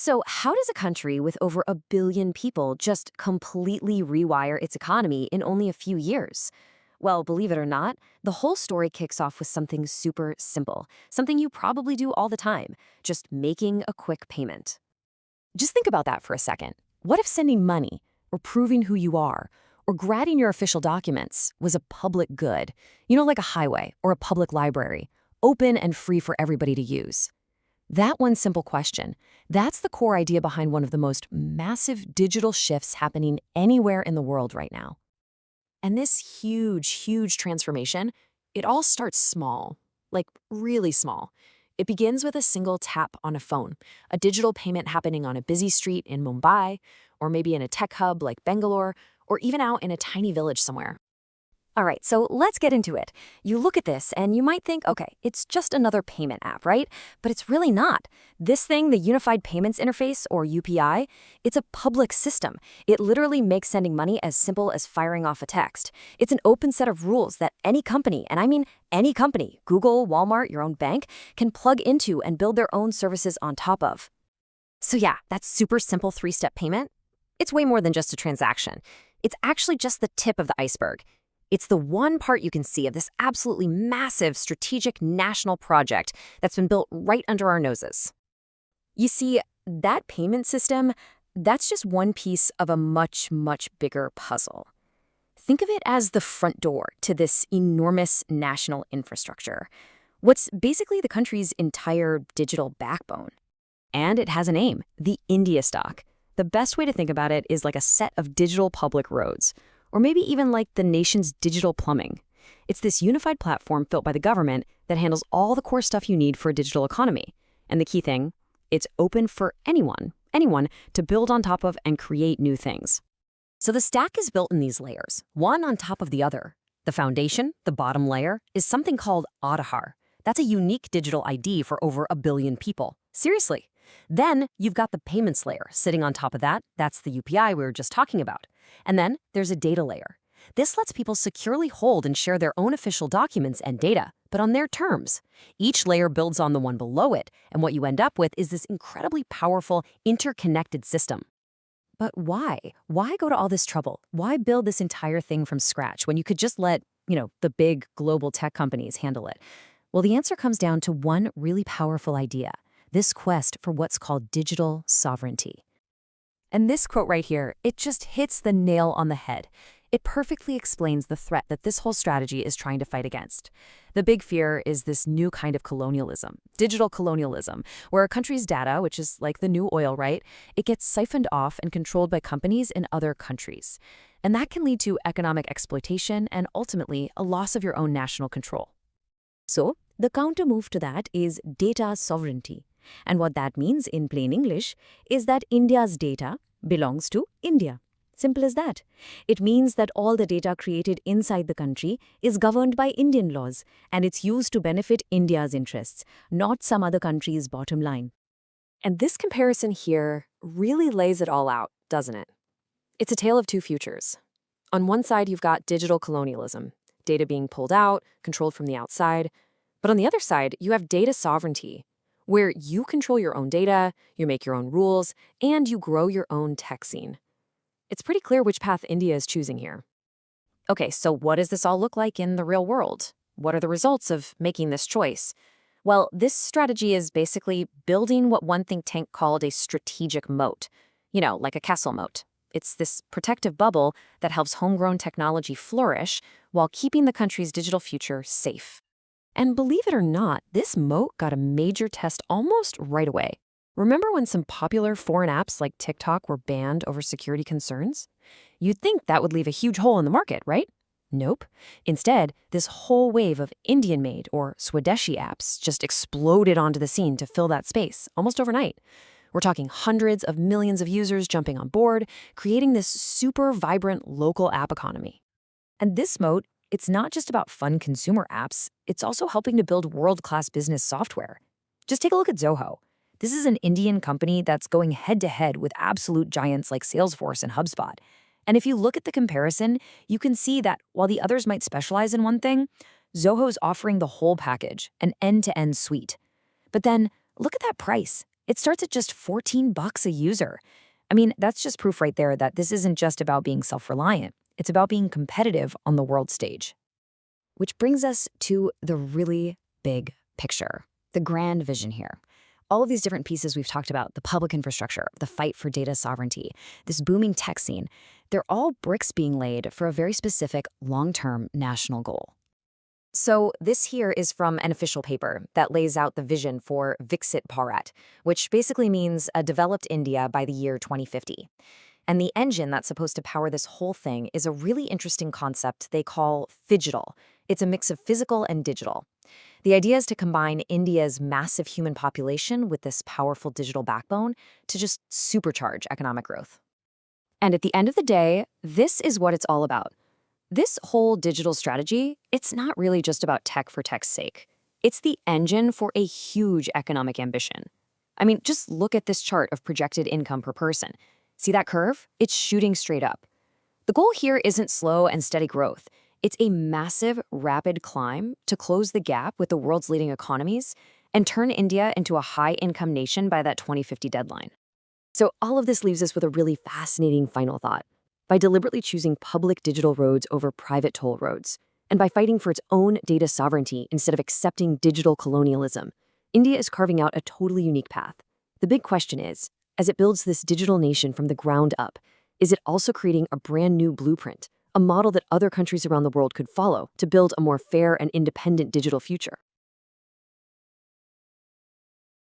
So, how does a country with over a billion people just completely rewire its economy in only a few years? Well, believe it or not, the whole story kicks off with something super simple, something you probably do all the time, just making a quick payment. Just think about that for a second. What if sending money, or proving who you are, or granting your official documents was a public good? Like a highway or a public library, open and free for everybody to use. That one simple question, that's the core idea behind one of the most massive digital shifts happening anywhere in the world right now. And this huge transformation, it all starts small, like really small. It begins with a single tap on a phone, a digital payment happening on a busy street in Mumbai, or maybe in a tech hub like Bangalore, or even out in a tiny village somewhere. All right, so let's get into it. You look at this and you might think, okay, it's just another payment app, right? But it's really not. This thing, the Unified Payments Interface, or UPI, it's a public system. It literally makes sending money as simple as firing off a text. It's an open set of rules that any company, and I mean any company, Google, Walmart, your own bank, can plug into and build their own services on top of. So yeah, that super simple three-step payment, it's way more than just a transaction. It's actually just the tip of the iceberg. It's the one part you can see of this absolutely massive strategic national project that's been built right under our noses. You see, that payment system, that's just one piece of a much bigger puzzle. Think of it as the front door to this enormous national infrastructure. What's basically the country's entire digital backbone. And it has a name, the India Stock. The best way to think about it is like a set of digital public roads, or maybe even like the nation's digital plumbing. It's this unified platform built by the government that handles all the core stuff you need for a digital economy. And the key thing, it's open for anyone to build on top of and create new things. So the stack is built in these layers, one on top of the other. The foundation, the bottom layer, is something called Aadhaar. That's a unique digital ID for over a billion people. Seriously. Then you've got the payments layer sitting on top of that. That's the UPI we were just talking about. And then there's a data layer. This lets people securely hold and share their own official documents and data, but on their terms. Each layer builds on the one below it, and what you end up with is this incredibly powerful, interconnected system. But why? Why go to all this trouble? Why build this entire thing from scratch when you could just let, the big global tech companies handle it? Well, the answer comes down to one really powerful idea. This quest for what's called digital sovereignty. And this quote right here, it just hits the nail on the head. It perfectly explains the threat that this whole strategy is trying to fight against. The big fear is this new kind of colonialism, digital colonialism, where a country's data, which is like the new oil, right, it gets siphoned off and controlled by companies in other countries. And that can lead to economic exploitation and ultimately a loss of your own national control. So, the counter move to that is data sovereignty. And what that means in plain English is that India's data belongs to India. Simple as that. It means that all the data created inside the country is governed by Indian laws, and it's used to benefit India's interests, not some other country's bottom line. And this comparison here really lays it all out, doesn't it? It's a tale of two futures. On one side, you've got digital colonialism, data being pulled out, controlled from the outside. But on the other side, you have data sovereignty, where you control your own data, you make your own rules, and you grow your own tech scene. It's pretty clear which path India is choosing here. Okay, so what does this all look like in the real world? What are the results of making this choice? Well, this strategy is basically building what one think tank called a strategic moat. Like a castle moat. It's this protective bubble that helps homegrown technology flourish while keeping the country's digital future safe. And believe it or not, this moat got a major test almost right away. Remember when some popular foreign apps like TikTok were banned over security concerns? You'd think that would leave a huge hole in the market, right? Nope. Instead, this whole wave of Indian-made or Swadeshi apps just exploded onto the scene to fill that space, almost overnight. We're talking hundreds of millions of users jumping on board, creating this super vibrant local app economy. And this moat, it's not just about fun consumer apps, it's also helping to build world-class business software. Just take a look at Zoho. This is an Indian company that's going head-to-head with absolute giants like Salesforce and HubSpot. And if you look at the comparison, you can see that while the others might specialize in one thing, Zoho's offering the whole package, an end-to-end suite. But then, look at that price. It starts at just $14 a user. I mean, that's just proof right there that this isn't just about being self-reliant. It's about being competitive on the world stage. Which brings us to the really big picture, the grand vision here. All of these different pieces we've talked about, the public infrastructure, the fight for data sovereignty, this booming tech scene, they're all bricks being laid for a very specific long-term national goal. So this here is from an official paper that lays out the vision for Viksit Bharat, which basically means a developed India by the year 2050. And the engine that's supposed to power this whole thing is a really interesting concept they call phygital. It's a mix of physical and digital. The idea is to combine India's massive human population with this powerful digital backbone to just supercharge economic growth. And at the end of the day, this is what it's all about. This whole digital strategy, it's not really just about tech for tech's sake. It's the engine for a huge economic ambition. I mean, just look at this chart of projected income per person. See that curve? It's shooting straight up. The goal here isn't slow and steady growth. It's a massive, rapid climb to close the gap with the world's leading economies and turn India into a high-income nation by that 2050 deadline. So all of this leaves us with a really fascinating final thought. By deliberately choosing public digital roads over private toll roads, and by fighting for its own data sovereignty instead of accepting digital colonialism, India is carving out a totally unique path. The big question is, as it builds this digital nation from the ground up, is it also creating a brand new blueprint, a model that other countries around the world could follow to build a more fair and independent digital future?